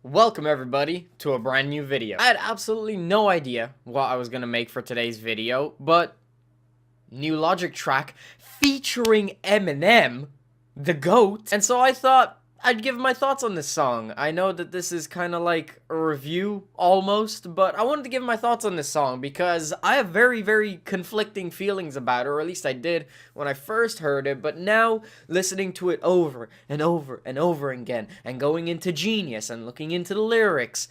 Welcome everybody to a brand new video. I had absolutely no idea what I was gonna make for today's video, but new Logic track featuring Eminem, the GOAT. And so I thought I'd give my thoughts on this song. I know that this is kind of like a review almost, but I wanted to give my thoughts on this song because I have very conflicting feelings about it, or at least I did when I first heard it, but now listening to it over and over and over again and going into Genius and looking into the lyrics,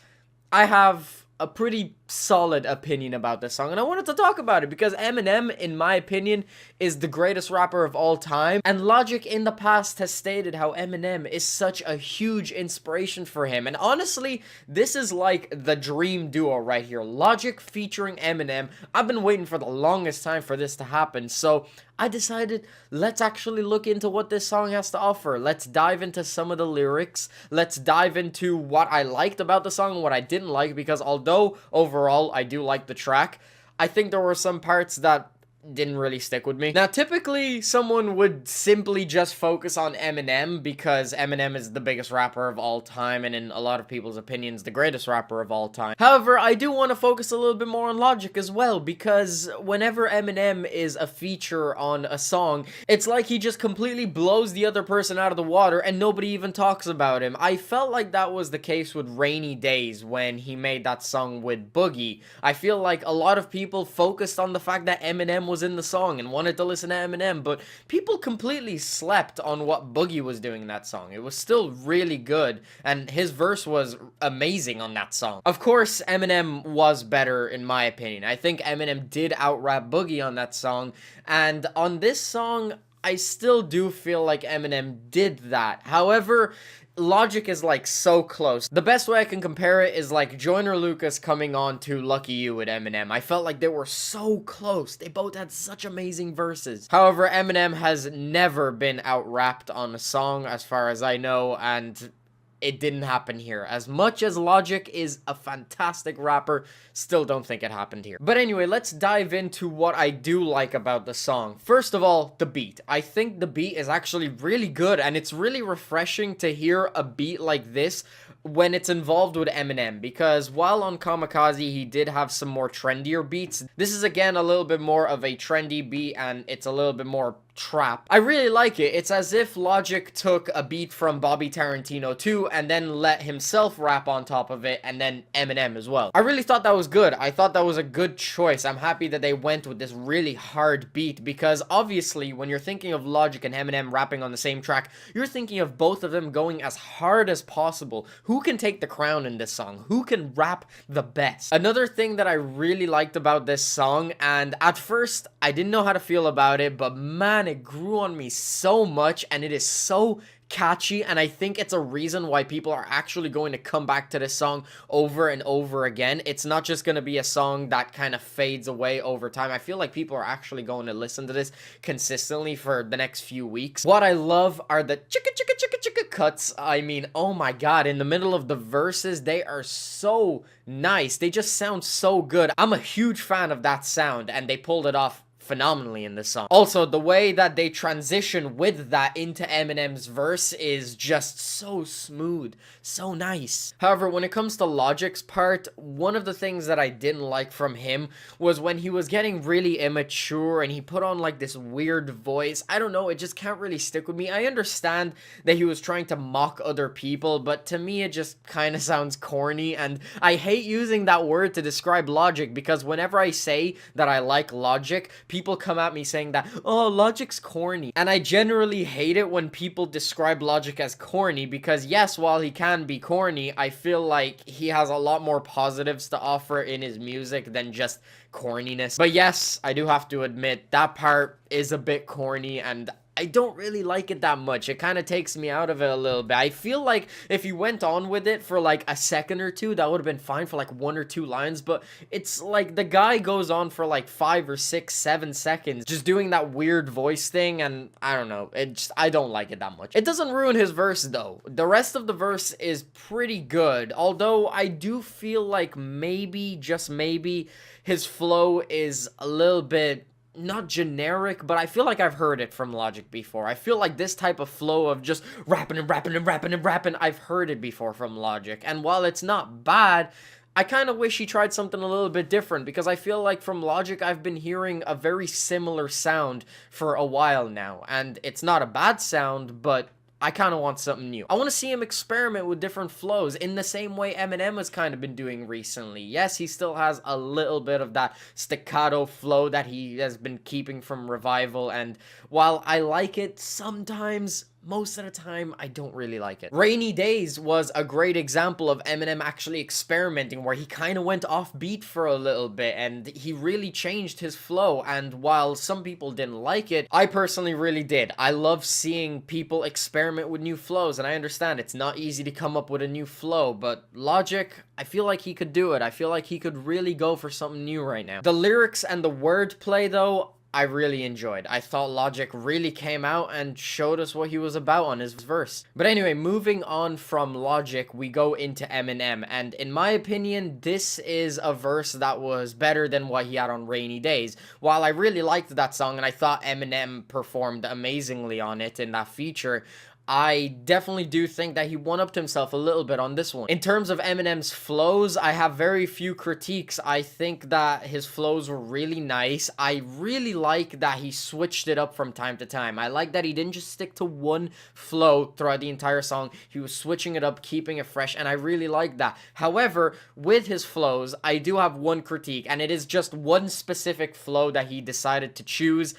I have a pretty solid opinion about this song, and I wanted to talk about it because Eminem, in my opinion, is the greatest rapper of all time, and Logic in the past has stated how Eminem is such a huge inspiration for him, and honestly, this is like the dream duo right here, Logic featuring Eminem. I've been waiting for the longest time for this to happen, so I decided, let's actually look into what this song has to offer. Let's dive into some of the lyrics. Let's dive into what I liked about the song and what I didn't like, because although overall I do like the track, I think there were some parts that didn't really stick with me. Now, typically, someone would simply just focus on Eminem because Eminem is the biggest rapper of all time and in a lot of people's opinions, the greatest rapper of all time. However, I do want to focus a little bit more on Logic as well, because whenever Eminem is a feature on a song, it's like he just completely blows the other person out of the water and nobody even talks about him. I felt like that was the case with Rainy Days when he made that song with Boogie. I feel like a lot of people focused on the fact that Eminem was in the song and wanted to listen to Eminem, but people completely slept on what Boogie was doing in that song. It was still really good, and his verse was amazing on that song. Of course, Eminem was better in my opinion. I think Eminem did out-rap Boogie on that song, and on this song, I still do feel like Eminem did that. However, Logic is like so close. The best way I can compare it is like Joyner Lucas coming on to Lucky You with Eminem. I felt like they were so close. They both had such amazing verses. However, Eminem has never been out-rapped on a song as far as I know, and it didn't happen here. As much as Logic is a fantastic rapper, still don't think it happened here. But anyway, let's dive into what I do like about the song. First of all, the beat. I think the beat is actually really good, and it's really refreshing to hear a beat like this when it's involved with Eminem, because while on Kamikaze he did have some more trendier beats, this is again a little bit more of a trendy beat, and it's a little bit more trap. I really like it. It's as if Logic took a beat from Bobby Tarantino too and then let himself rap on top of it, and then Eminem as well. I really thought that was good. I thought that was a good choice. I'm happy that they went with this really hard beat, because obviously when you're thinking of Logic and Eminem rapping on the same track, you're thinking of both of them going as hard as possible. Who can take the crown in this song? Who can rap the best? Another thing that I really liked about this song, and at first I didn't know how to feel about it, but man, it grew on me so much, and it is so catchy, and I think it's a reason why people are actually going to come back to this song over and over again. It's not just going to be a song that kind of fades away over time. I feel like people are actually going to listen to this consistently for the next few weeks. What I love are the chicka chicka chicka chicka cuts. I mean, oh my god, in the middle of the verses, they are so nice. They just sound so good. I'm a huge fan of that sound, and they pulled it off phenomenally in this song. Also, the way that they transition with that into Eminem's verse is just so smooth, so nice. However, when it comes to Logic's part, one of the things that I didn't like from him was when he was getting really immature and he put on like this weird voice. I don't know, it just can't really stick with me. I understand that he was trying to mock other people, but to me it just kind of sounds corny, and I hate using that word to describe Logic, because whenever I say that I like Logic, people come at me saying that, oh, Logic's corny. And I generally hate it when people describe Logic as corny, because yes, while he can be corny, I feel like he has a lot more positives to offer in his music than just corniness. But yes, I do have to admit, that part is a bit corny, and I don't really like it that much. It kind of takes me out of it a little bit. I feel like if you went on with it for like a second or two, that would have been fine for like 1 or 2 lines, but it's like the guy goes on for like 5 or 6, 7 seconds just doing that weird voice thing, and I don't know. I don't like it that much. It doesn't ruin his verse though. The rest of the verse is pretty good, although I do feel like maybe, just maybe, his flow is a little bit not generic, but I feel like I've heard it from Logic before. I feel like this type of flow of just rapping and rapping and rapping and rapping, I've heard it before from Logic. And while it's not bad, I kind of wish he tried something a little bit different, because I feel like from Logic I've been hearing a very similar sound for a while now. And it's not a bad sound, but I kind of want something new. I want to see him experiment with different flows in the same way Eminem has kind of been doing recently. Yes, he still has a little bit of that staccato flow that he has been keeping from Revival, and while I like it sometimes, most of the time, I don't really like it. Rainy Days was a great example of Eminem actually experimenting, where he kind of went off beat for a little bit and he really changed his flow. And while some people didn't like it, I personally really did. I love seeing people experiment with new flows, and I understand it's not easy to come up with a new flow, but Logic, I feel like he could do it. I feel like he could really go for something new right now. The lyrics and the wordplay, though, I really enjoyed. I thought Logic really came out and showed us what he was about on his verse. But anyway, moving on from Logic, we go into Eminem, and in my opinion, this is a verse that was better than what he had on Rainy Days. While I really liked that song and I thought Eminem performed amazingly on it in that feature, I definitely do think that he one-upped himself a little bit on this one. In terms of Eminem's flows, I have very few critiques. I think that his flows were really nice. I really like that he switched it up from time to time. I like that he didn't just stick to one flow throughout the entire song. He was switching it up, keeping it fresh, and I really like that. However, with his flows, I do have one critique, and it is just one specific flow that he decided to choose.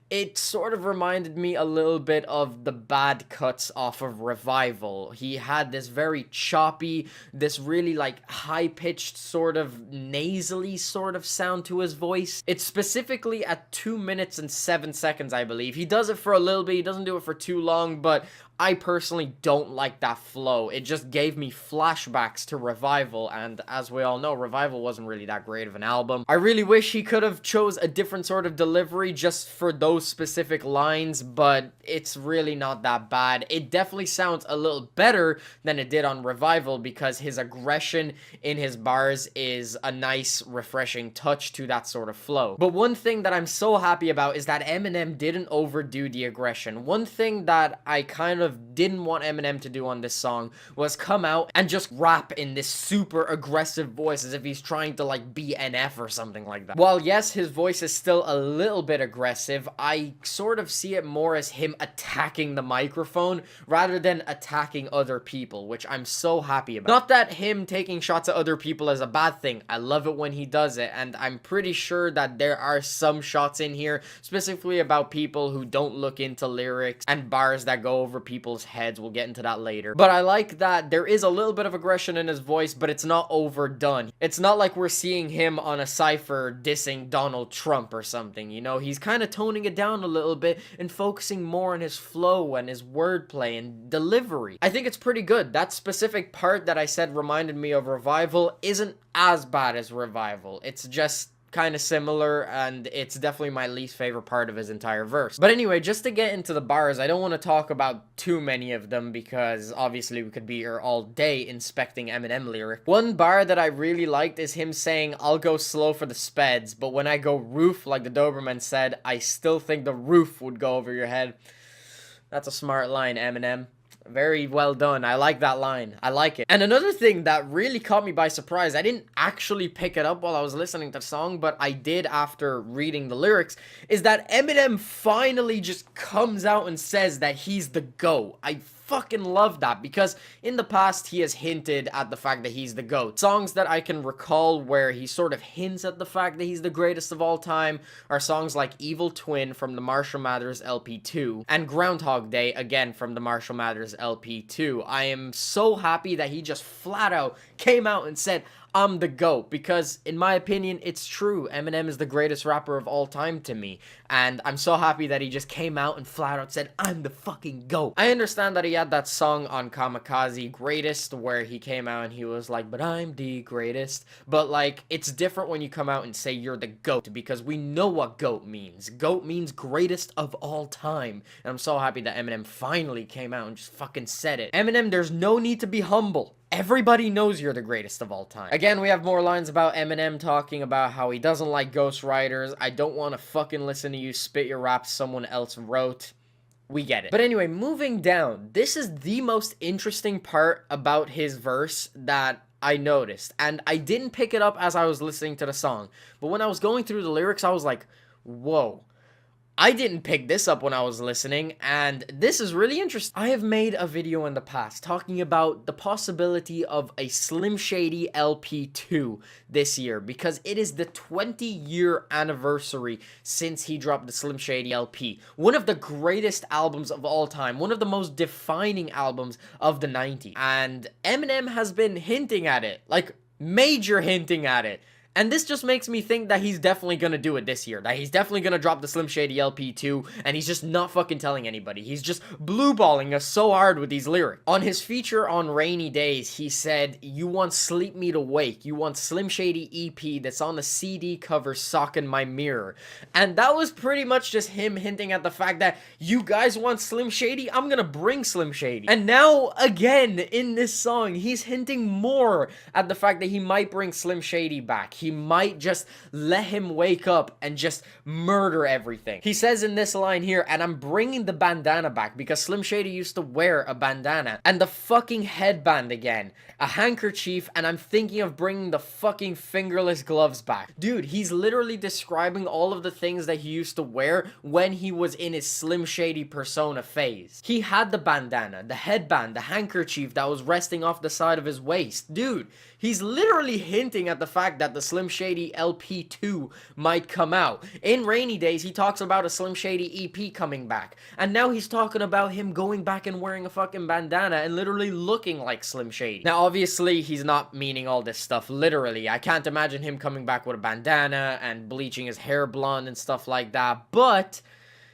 It sort of reminded me a little bit of the bad cuts off of Revival. He had this very choppy, this really like high-pitched sort of nasally sort of sound to his voice. It's specifically at 2 minutes and 7 seconds, I believe. He does it for a little bit, he doesn't do it for too long, but I personally don't like that flow. It just gave me flashbacks to Revival, and as we all know, Revival wasn't really that great of an album. I really wish he could have chose a different sort of delivery just for those specific lines, but it's really not that bad. It definitely sounds a little better than it did on Revival, because his aggression in his bars is a nice, refreshing touch to that sort of flow. But one thing that I'm so happy about is that Eminem didn't overdo the aggression. One thing that I kind of didn't want Eminem to do on this song was come out and just rap in this super aggressive voice as if he's trying to like be NF or something like that. While yes, his voice is still a little bit aggressive, I sort of see it more as him attacking the microphone rather than attacking other people, which I'm so happy about. Not that him taking shots at other people is a bad thing. I love it when he does it, and I'm pretty sure that there are some shots in here specifically about people who don't look into lyrics and bars that go over people's heads. We'll get into that later. But I like that there is a little bit of aggression in his voice, but it's not overdone. It's not like we're seeing him on a cypher dissing Donald Trump or something, you know? He's kind of toning it down a little bit and focusing more on his flow and his wordplay and delivery. I think it's pretty good. That specific part that I said reminded me of Revival isn't as bad as Revival. It's just kind of similar, and it's definitely my least favorite part of his entire verse. But anyway, just to get into the bars, I don't want to talk about too many of them because obviously we could be here all day inspecting Eminem lyric. One bar that I really liked is him saying, "I'll go slow for the speds, but when I go roof, like the Doberman said, I still think the roof would go over your head." That's a smart line, Eminem. Very well done. I like that line. I like it. And another thing that really caught me by surprise, I didn't actually pick it up while I was listening to the song, but I did after reading the lyrics, is that Eminem finally just comes out and says that he's the GOAT. I fucking love that, because in the past he has hinted at the fact that he's the GOAT. Songs that I can recall where he sort of hints at the fact that he's the greatest of all time are songs like Evil Twin from the Marshall Mathers LP2 and Groundhog Day, again from the Marshall Mathers LP2. I am so happy that he just flat out came out and said, "I'm the GOAT," because in my opinion, it's true. Eminem is the greatest rapper of all time to me, and I'm so happy that he just came out and flat out said, "I'm the fucking GOAT." I understand that he had that song on Kamikaze, Greatest, where he came out and he was like, "But I'm the greatest," but like, it's different when you come out and say you're the GOAT, because we know what GOAT means. GOAT means greatest of all time, and I'm so happy that Eminem finally came out and just fucking said it. Eminem, there's no need to be humble. Everybody knows you're the greatest of all time. Again, we have more lines about Eminem talking about how he doesn't like ghostwriters. I don't want to fucking listen to you spit your raps someone else wrote. We get it. But anyway, moving down, this is the most interesting part about his verse that I noticed. And I didn't pick it up as I was listening to the song. But when I was going through the lyrics, I was like, whoa. I didn't pick this up when I was listening, and this is really interesting. I have made a video in the past talking about the possibility of a Slim Shady LP2 this year, because it is the 20-year anniversary since he dropped the Slim Shady LP. One of the greatest albums of all time, one of the most defining albums of the 90s. And Eminem has been hinting at it, like major hinting at it. And this just makes me think that he's definitely gonna do it this year. That he's definitely gonna drop the Slim Shady LP2, and he's just not fucking telling anybody. He's just blue-balling us so hard with these lyrics. On his feature on Rainy Days, he said, "You want Sleep Me to Wake. You want Slim Shady EP that's on the CD cover sock in my mirror." And that was pretty much just him hinting at the fact that you guys want Slim Shady? I'm gonna bring Slim Shady. And now, again, in this song, he's hinting more at the fact that he might bring Slim Shady back. He might just let him wake up and just murder everything. He says in this line here, "And I'm bringing the bandana back," because Slim Shady used to wear a bandana. "And the fucking headband again. A handkerchief, and I'm thinking of bringing the fucking fingerless gloves back." Dude, he's literally describing all of the things that he used to wear when he was in his Slim Shady persona phase. He had the bandana, the headband, the handkerchief that was resting off the side of his waist. Dude, he's literally hinting at the fact that the Slim Shady LP2 might come out. In Rainy Days, he talks about a Slim Shady EP coming back. And now he's talking about him going back and wearing a fucking bandana and literally looking like Slim Shady. Now, obviously, he's not meaning all this stuff literally. I can't imagine him coming back with a bandana and bleaching his hair blonde and stuff like that. But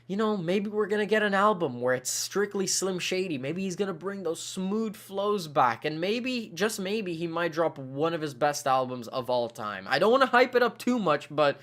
you know, maybe we're gonna get an album where it's strictly Slim Shady. Maybe he's gonna bring those smooth flows back, and maybe, just maybe, he might drop one of his best albums of all time. I don't want to hype it up too much, but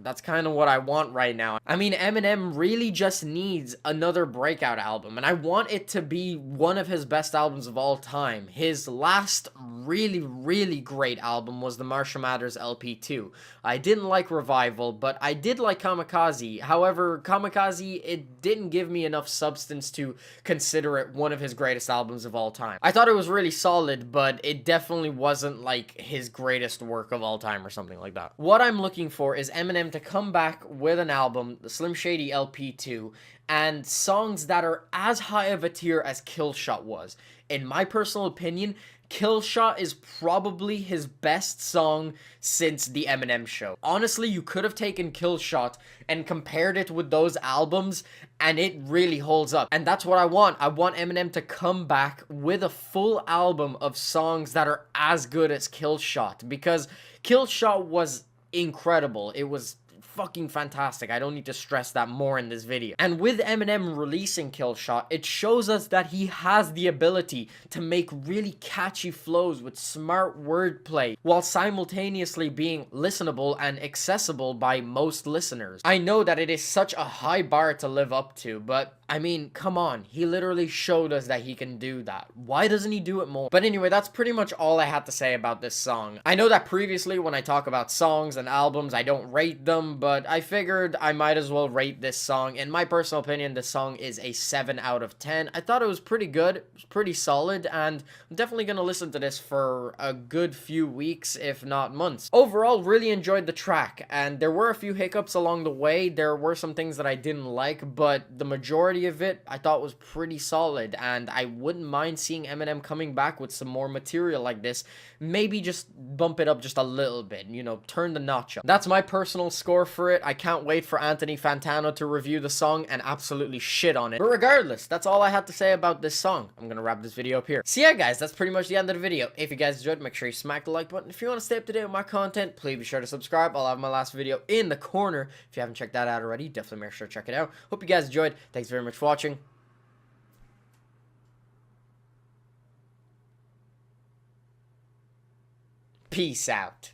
that's kind of what I want right now. I mean, Eminem really just needs another breakout album, and I want it to be one of his best albums of all time. His last really, really great album was the Marshall Mathers LP2. I didn't like Revival, but I did like Kamikaze. However, Kamikaze, it didn't give me enough substance to consider it one of his greatest albums of all time. I thought it was really solid, but it definitely wasn't like his greatest work of all time or something like that. What I'm looking for is Eminem to come back with an album, the Slim Shady LP2, and songs that are as high of a tier as Killshot was. In my personal opinion, Killshot is probably his best song since the Eminem Show. Honestly, you could have taken Killshot and compared it with those albums, and it really holds up. And that's what I want. I want Eminem to come back with a full album of songs that are as good as Killshot, because Killshot was incredible. It was fucking fantastic. I don't need to stress that more in this video. And with Eminem releasing Killshot, it shows us that he has the ability to make really catchy flows with smart wordplay while simultaneously being listenable and accessible by most listeners. I know that it is such a high bar to live up to, but I mean, come on, he literally showed us that he can do that. Why doesn't he do it more? But anyway, that's pretty much all I had to say about this song. I know that previously when I talk about songs and albums, I don't rate them, but I figured I might as well rate this song. In my personal opinion, this song is a 7 out of 10. I thought it was pretty good, it was pretty solid, and I'm definitely gonna listen to this for a good few weeks, if not months. Overall, really enjoyed the track, and there were a few hiccups along the way. There were some things that I didn't like, but the majority of it I thought was pretty solid, and I wouldn't mind seeing Eminem coming back with some more material like this. Maybe just bump it up just a little bit, you know, turn the notch up. That's my personal score for it. I can't wait for Anthony Fantano to review the song and absolutely shit on it. But regardless, that's all I had to say about this song. I'm gonna wrap this video up here. So yeah, guys, that's pretty much the end of the video. If you guys enjoyed, make sure you smack the like button. If you want to stay up to date with my content, please be sure to subscribe. I'll have my last video in the corner. If you haven't checked that out already, definitely make sure to check it out. Hope you guys enjoyed. Thanks very much for watching. Peace out.